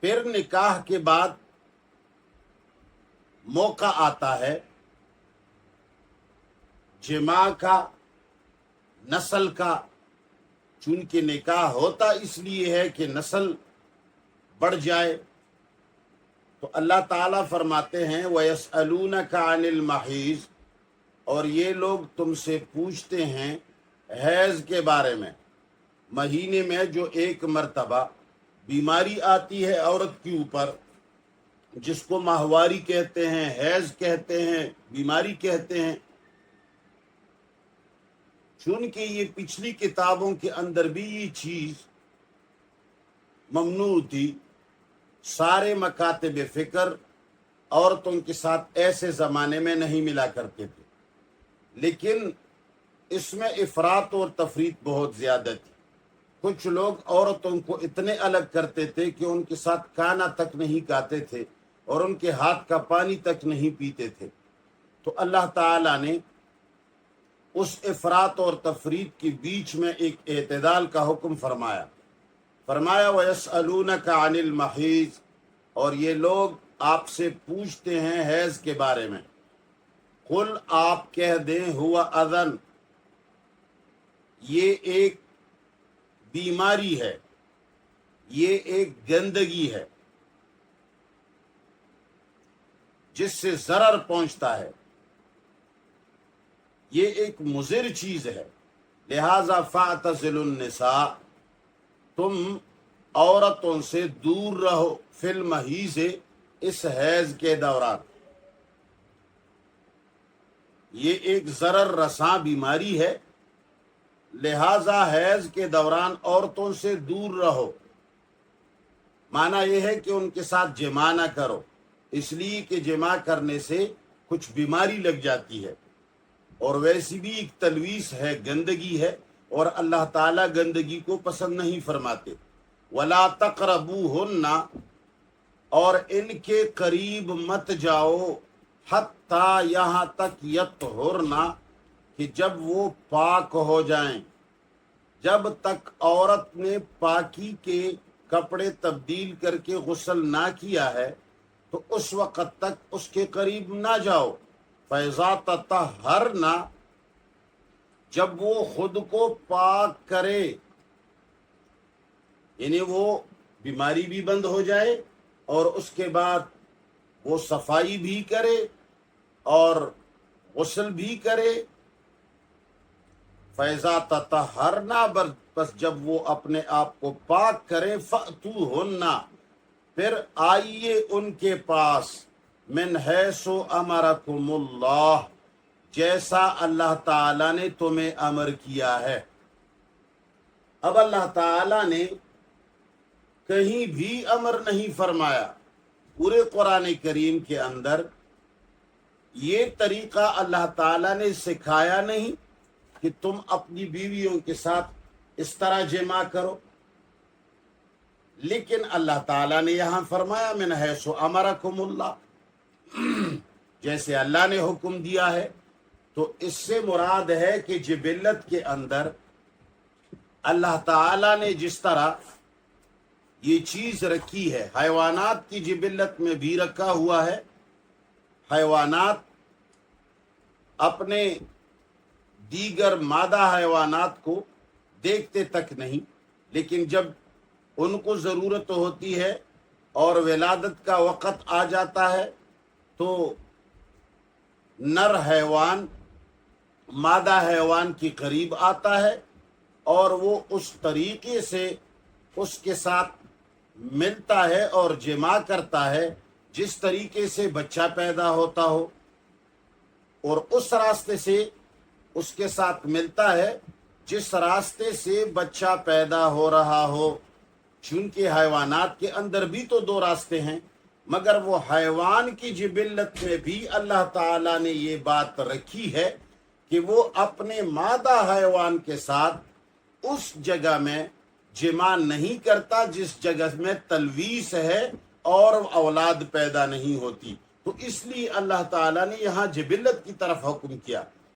پھر نکاح کے بعد موقع آتا ہے جماع کا، نسل کا، چونکہ نکاح ہوتا اس لیے ہے کہ نسل بڑھ جائے، تو اللہ تعالیٰ فرماتے ہیں وَيَسْأَلُونَكَ عَنِ الْمَحِيضِ، اور یہ لوگ تم سے پوچھتے ہیں حیض کے بارے میں، مہینے میں جو ایک مرتبہ بیماری آتی ہے عورت کے اوپر، جس کو ماہواری کہتے ہیں، حیض کہتے ہیں، بیماری کہتے ہیں۔ چونکہ یہ پچھلی کتابوں کے اندر بھی یہ چیز ممنوع تھی، سارے مکاتب فکر عورتوں کے ساتھ ایسے زمانے میں نہیں ملا کرتے تھے، لیکن اس میں افراط اور تفریط بہت زیادہ تھی۔ کچھ لوگ عورتوں کو اتنے الگ کرتے تھے کہ ان کے ساتھ کھانا تک نہیں کھاتے تھے اور ان کے ہاتھ کا پانی تک نہیں پیتے تھے۔ تو اللہ تعالیٰ نے اس افراط اور تفریط کے بیچ میں ایک اعتدال کا حکم فرمایا وَيَسْأَلُونَكَ عَنِ الْمَحِيضِ، اور یہ لوگ آپ سے پوچھتے ہیں حیض کے بارے میں، قل آپ کہہ دیں ہوا اذن، یہ ایک بیماری ہے، یہ ایک گندگی ہے جس سے ضرر پہنچتا ہے، یہ ایک مضر چیز ہے، لہذا فاعتزلوا النساء، تم عورتوں سے دور رہو، فی المحیض، اس حیض کے دوران۔ یہ ایک ضرر رساں بیماری ہے، لہذا حیض کے دوران عورتوں سے دور رہو۔ معنی یہ ہے کہ ان کے ساتھ جماع نہ کرو، اس لیے کہ جماع کرنے سے کچھ بیماری لگ جاتی ہے، اور ویسی بھی ایک تلویث ہے، گندگی ہے، اور اللہ تعالیٰ گندگی کو پسند نہیں فرماتے۔ وَلَا تَقْرَبُوهُنَّ، اور ان کے قریب مت جاؤ، حتیٰ یہاں تک یطہرن، کہ جب وہ پاک ہو جائیں۔ جب تک عورت نے پاکی کے کپڑے تبدیل کر کے غسل نہ کیا ہے تو اس وقت تک اس کے قریب نہ جاؤ۔ فَإِذَا تَطَهَّرْنَ، جب وہ خود کو پاک کرے، یعنی وہ بیماری بھی بند ہو جائے اور اس کے بعد وہ صفائی بھی کرے اور غسل بھی کرے۔ فیضا تطہرنا، بس جب وہ اپنے آپ کو پاک کریں، فأتوہن، پھر آئیے ان کے پاس، من حیث امرکم اللہ، جیسا اللہ تعالیٰ نے تمہیں امر کیا ہے۔ اب اللہ تعالیٰ نے کہیں بھی امر نہیں فرمایا پورے قرآن کریم کے اندر، یہ طریقہ اللہ تعالیٰ نے سکھایا نہیں کہ تم اپنی بیویوں کے ساتھ اس طرح جماع کرو، لیکن اللہ تعالیٰ نے یہاں فرمایا من حیث امرکم اللہ، جیسے اللہ نے حکم دیا ہے۔ تو اس سے مراد ہے کہ جبلت کے اندر اللہ تعالیٰ نے جس طرح یہ چیز رکھی ہے، حیوانات کی جبلت میں بھی رکھا ہوا ہے۔ حیوانات اپنے دیگر مادہ حیوانات کو دیکھتے تک نہیں، لیکن جب ان کو ضرورت ہوتی ہے اور ولادت کا وقت آ جاتا ہے تو نر حیوان مادہ حیوان کے قریب آتا ہے اور وہ اس طریقے سے اس کے ساتھ ملتا ہے اور جماع کرتا ہے جس طریقے سے بچہ پیدا ہوتا ہو، اور اس راستے سے اس کے ساتھ ملتا ہے جس راستے سے بچہ پیدا ہو رہا ہو۔ چونکہ حیوانات کے اندر بھی تو دو راستے ہیں، مگر وہ حیوان کی جبلت میں بھی اللہ تعالیٰ نے یہ بات رکھی ہے کہ وہ اپنے مادہ حیوان کے ساتھ اس جگہ میں جماع نہیں کرتا جس جگہ میں تلویث ہے اور اولاد پیدا نہیں ہوتی۔ تو اس لیے اللہ تعالیٰ نے یہاں جبلت کی طرف حکم کیا۔